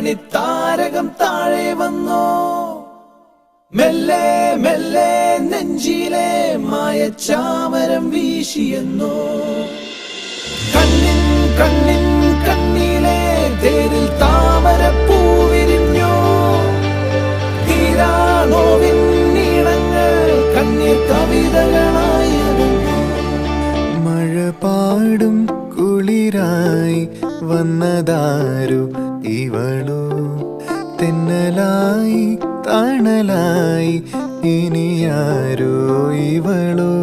മണിത്താരകം താഴെ വന്നോ. മെല്ലെ മെല്ലെ നെഞ്ചിലെ മായച്ചാമരം വീശിയെന്നോ. കണ്ണിൻ കണ്ണിൻ കണ്ണിലെ തേരിൽ താമരപ്പൂ വിരിഞ്ഞോ. തീരാനോവിൻ നീളങ്ങൾ കണ്ണീർ കവിതകളായി. മഴ പാടും കുളിരായി വന്നതാരു ഇവളോ. തെന്നലായി തണലായി ഇനിയാരോ ഇവളോ.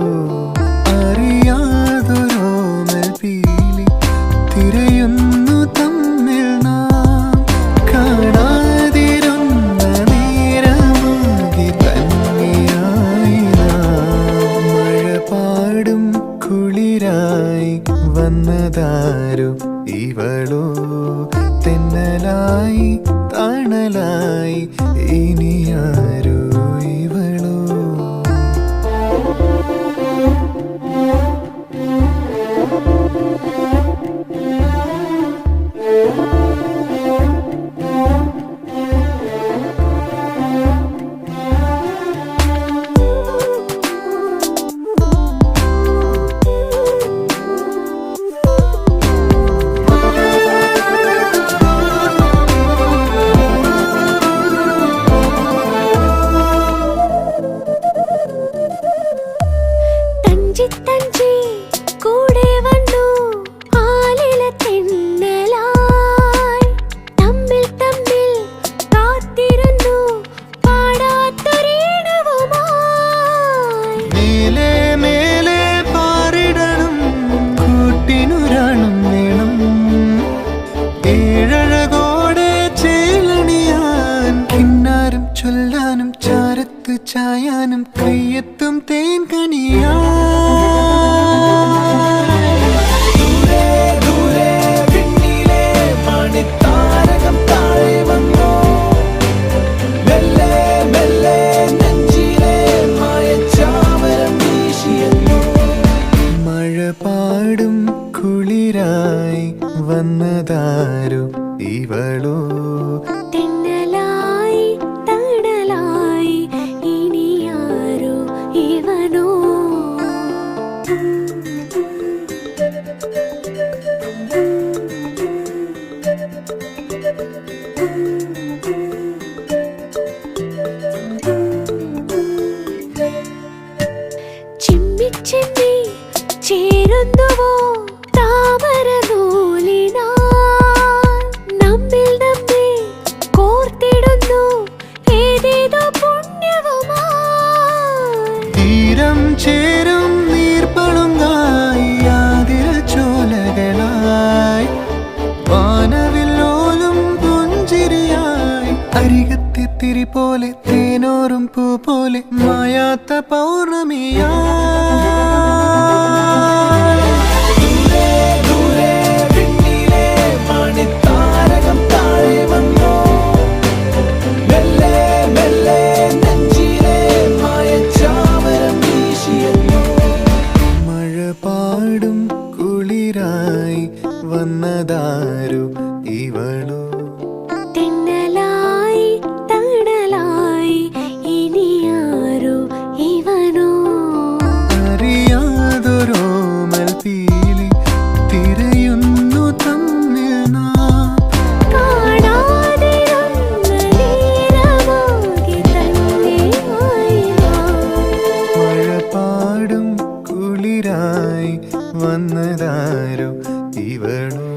അറിയാതൊരോമൽ പീലി തിരയുന്നു തമ്മിൽ നാം. കാണാതിരുന്ന നേരമാകി തന്നെയായി നാം. മഴ പാടും കുളിരായി വന്നതാരു ഇവളോ. തെന്നലായി തണലായി ഇനിയാരോ ഇവളോ. തഞ്ചി കൂടെ വന്നു ആലില തെന്നലായി. തമ്മിൽ തമ്മിൽ കാത്തിരുന്നു പാടാത്തൊരീണവുമായി. മേലെ മേലെ പാറിടണം കൂട്ടിനുരാണം വേണം. ഏഴഴകോടെ ചേലണിയാൻ കിന്നാരം ചൊല്ലാനും ചാരത്ത് ചായാനും കയ്യെത്തും തേൻ കണിയാ. പാടും കുളിരായി വന്നതാരു ഇവളോ. തെന്നലായി തണലായി ഇനിയാരോ ഇവനോ. ചിമ്മി ചിമ്മി ചേരുന്നുവോ താമര നൂലിനാൽ. നമ്മിൽ നമ്മെ കോർത്തിടുന്നു ഏതേതോ പുണ്യവുമായി. തീരം ചേരും നീർപ്പളുങ്കായി ആതിര ചോലകളായി. വാനവില്ലോലും പുഞ്ചിരിയായി അരികത്തെ തിരി പോലെ തേനോറും പൂ പോലെ മായാത്ത പൗർണമിയാ. പാടും കുളിരായി വന്നതാരു ഇവളോ. തെന്നലായി തണലായി ഇനിയാരോ ഇവനോ. അറിയാതൊരോമൽ പീലി തിരയുന്നു തമ്മിൽ നാം. കാണാതിരുന്ന നേരമാകി തന്നെയായി നാം. മഴ പാടും കുളിരായി വന്നതാരോ ഇവളോ.